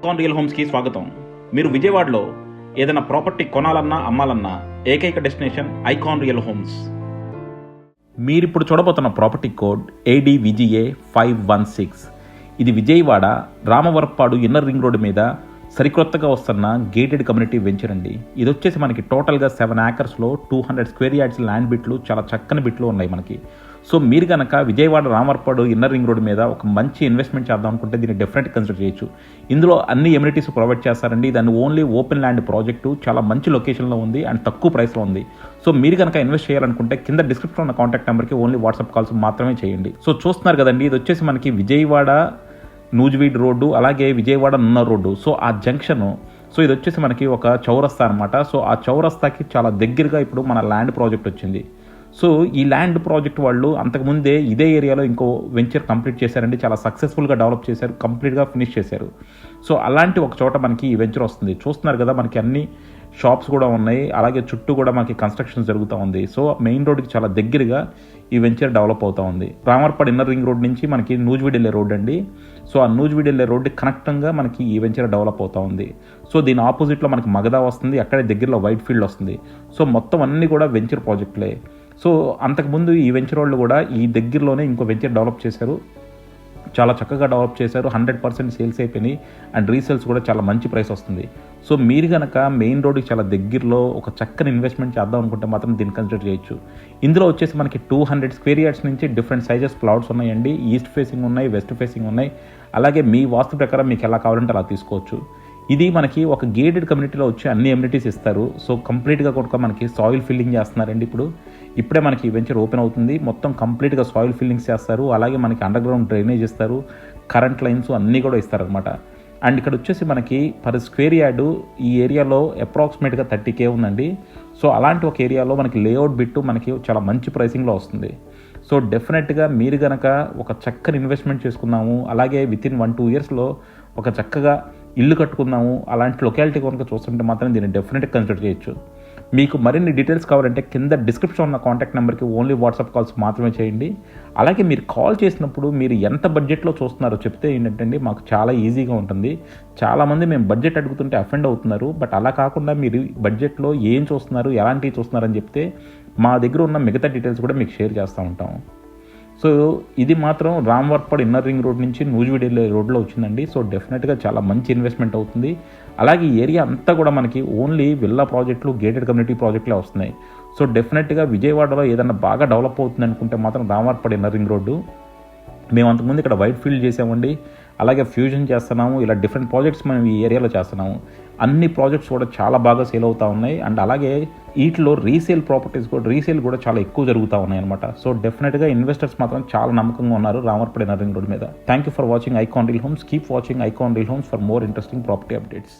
Icon real హోమ్స్కి స్వాగతం. మీరు విజయవాడలో ఏదైనా ప్రాపర్టీ కొనాలన్నా అమ్మాలన్నా ఏకైక డెస్టినేషన్ ఐకాన్ రియల్ హోమ్స్. మీరిప్పుడు చూడబోతున్న ప్రాపర్టీ కోడ్ ADVGA 516. ఇది Vijayawada Ramavarappadu inner ring road మీద సరికొత్తగా వస్తున్న గేటెడ్ కమ్యూనిటీ వెంచర్ అండి. ఇది వచ్చేసి మనకి టోటల్గా 7 acresలో 200 స్క్వేర్ యార్డ్స్ ల్యాండ్ బిట్లు, చాలా చక్కని బిట్లు ఉన్నాయి మనకి. సో మీరు కనుక Vijayawada Ramavarappadu inner ring road మీద ఒక మంచి ఇన్వెస్ట్మెంట్ చేద్దాం అనుకుంటే దీన్ని డెఫినెట్ కన్సిడర్ చేయొచ్చు. ఇందులో అన్ని ఎమ్యూనిటీస్ ప్రొవైడ్ చేస్తారండి. దాన్ని ఓన్లీ ఓపెన్ ల్యాండ్ ప్రాజెక్టు, చాలా మంచి లొకేషన్లో ఉంది అండ్ తక్కువ ప్రైస్లో ఉంది. సో మీరు కనుక ఇన్వెస్ట్ చేయాలనుకుంటే కింద డిస్క్రిప్షన్లో ఉన్న కాంటాక్ట్ నెంబర్కి ఓన్లీ వాట్సాప్ కాల్స్ మాత్రమే చేయండి. సో చూస్తున్నారు కదండి, ఇది వచ్చేసి మనకి విజయవాడ నూజివీడ్ రోడ్డు, అలాగే విజయవాడ నున్న రోడ్డు. సో ఆ జంక్షను, సో ఇది వచ్చేసి మనకి ఒక చౌరస్తా అనమాట. సో ఆ చౌరస్తాకి చాలా దగ్గరగా ఇప్పుడు మన ల్యాండ్ ప్రాజెక్ట్ వచ్చింది. సో ఈ ల్యాండ్ ప్రాజెక్ట్ వాళ్ళు అంతకుముందే ఇదే ఏరియాలో ఇంకో వెంచర్ కంప్లీట్ చేశారండి. చాలా సక్సెస్ఫుల్గా డెవలప్ చేశారు, కంప్లీట్గా ఫినిష్ చేశారు. సో అలాంటి ఒక చోట మనకి ఈ వెంచర్ వస్తుంది. చూస్తున్నారు కదా, మనకి అన్ని షాప్స్ కూడా ఉన్నాయి, అలాగే చుట్టూ కూడా మనకి కన్స్ట్రక్షన్ జరుగుతూ ఉంది. సో మెయిన్ రోడ్కి చాలా దగ్గరగా ఈ వెంచర్ డెవలప్ అవుతూ ఉంది. రామవరప్పాడు ఇన్నర్ రింగ్ రోడ్ నుంచి మనకి నూజివీడ్ వెళ్ళే రోడ్ అండి. సో ఆ నూజివీడ్ వెళ్ళే రోడ్డు కనెక్టంగా మనకి ఈ వెంచర్ డెవలప్ అవుతూ ఉంది. సో దీని ఆపోజిట్లో మనకి మగధ వస్తుంది, అక్కడే దగ్గరలో వైట్ ఫీల్డ్ వస్తుంది. సో మొత్తం అన్నీ కూడా వెంచర్ ప్రాజెక్టులే. సో అంతకుముందు ఈ వెంచర్ వాళ్ళు కూడా ఈ దగ్గరలోనే ఇంకో వెంచర్ డెవలప్ చేశారు, చాలా చక్కగా డెవలప్ చేశారు. 100% సేల్స్ అయిపోయినాయి అండ్ రీసేల్స్ కూడా చాలా మంచి ప్రైస్ వస్తుంది. సో మీరు కనుక మెయిన్ రోడ్కి చాలా దగ్గరలో ఒక చక్కని ఇన్వెస్ట్మెంట్ చేద్దాం అనుకుంటే మాత్రం దీన్ని కన్సిడర్ చేయొచ్చు. ఇందులో వచ్చేసి మనకి 200 స్క్వేర్ యార్డ్స్ నుంచి డిఫరెంట్ సైజెస్ ప్లాట్స్ ఉన్నాయండి. ఈస్ట్ ఫేసింగ్ ఉన్నాయి, వెస్ట్ ఫేసింగ్ ఉన్నాయి, అలాగే మీ వాస్తు ప్రకారం మీకు ఎలా కావాలంటే అలా తీసుకోవచ్చు. ఇది మనకి ఒక గేటెడ్ కమ్యూనిటీలో వచ్చి అన్ని ఎమ్యూనిటీస్ ఇస్తారు. సో కంప్లీట్గా కూడా మనకి సాయిల్ ఫిల్లింగ్ చేస్తున్నారండి. ఇప్పుడే మనకి వెంచర్ ఓపెన్ అవుతుంది. మొత్తం కంప్లీట్గా సాయిల్ ఫిల్లింగ్స్ చేస్తారు, అలాగే మనకి అండర్ గ్రౌండ్ డ్రైనేజ్ ఇస్తారు, కరెంట్ లైన్స్ అన్నీ కూడా ఇస్తారనమాట. అండ్ ఇక్కడ వచ్చేసి మనకి పర్ స్క్వేర్ యార్డు ఈ ఏరియాలో అప్రాక్సిమేట్గా 30K ఉందండి. సో అలాంటి ఒక ఏరియాలో మనకి లేఅవుట్ బిట్టు మనకి చాలా మంచి ప్రైసింగ్లో వస్తుంది. సో డెఫినెట్గా మీరు కనుక ఒక చక్కని ఇన్వెస్ట్మెంట్ చేసుకున్నాము, అలాగే వితిన్ 1-2 ఇయర్స్లో ఒక చక్కగా ఇల్లు కట్టుకుందాము, అలాంటి లొకాలిటీ కనుక చూస్తుంటే మాత్రం దీన్ని డెఫినెట్గా కన్సిడర్ చేయొచ్చు. మీకు మరిన్ని డీటెయిల్స్ కావాలంటే కింద డిస్క్రిప్షన్ ఉన్న కాంటాక్ట్ నెంబర్కి ఓన్లీ వాట్సాప్ కాల్స్ మాత్రమే చేయండి. అలాగే మీరు కాల్ చేసినప్పుడు మీరు ఎంత బడ్జెట్లో చూస్తున్నారో చెప్తే ఏంటంటే మాకు చాలా ఈజీగా ఉంటుంది. చాలామంది మేము బడ్జెట్ అడుగుతుంటే అఫెండ్ అవుతున్నారు. బట్ అలా కాకుండా మీరు బడ్జెట్లో ఏం చూస్తున్నారు, ఎలాంటివి చూస్తున్నారని చెప్తే మా దగ్గర ఉన్న మిగతా డీటెయిల్స్ కూడా మీకు షేర్ చేస్తూ ఉంటాం. సో ఇది మాత్రం రామవరప్పాడు ఇన్నర్ రింగ్ రోడ్ నుంచి నూజివీడ్ వెళ్ళే రోడ్లో వచ్చిందండి. సో డెఫినెట్గా చాలా మంచి ఇన్వెస్ట్మెంట్ అవుతుంది. అలాగే ఈ ఏరియా అంతా కూడా మనకి ఓన్లీ విల్లా ప్రాజెక్టులు, గేటెడ్ కమ్యూనిటీ ప్రాజెక్టులే వస్తున్నాయి. సో డెఫినెట్గా విజయవాడలో ఏదైనా బాగా డెవలప్ అవుతుంది అనుకుంటే మాత్రం రామవరప్పాడు ఇన్నర్ రింగ్ రోడ్డు. మేము అంతకుముందు ఇక్కడ వైట్ ఫీల్డ్ చేసామండి, అలాగే ఫ్యూజన్ చేస్తున్నాము, ఇలా డిఫరెంట్ ప్రాజెక్ట్స్ మనం ఈ ఏరియాలో చేస్తున్నాము. అన్ని ప్రాజెక్ట్స్ కూడా చాలా బాగా సేల్ అవుతూ ఉన్నాయి. అండ్ అలాగే వీటిలో రీసేల్ ప్రాపర్టీస్ కూడా రీసేల్ కూడా చాలా ఎక్కువ జరుగుతూ ఉన్నాయి అనమాట. సో డెఫినెట్గా ఇన్వెస్టర్స్ మాత్రం చాలా నమ్మకంగా ఉన్నారు రామవరప్పాడు ఇన్నర్ రింగ్ రోడ్ మీద. Thank you for watching icon real homes. Keep watching icon real homes for more interesting property updates.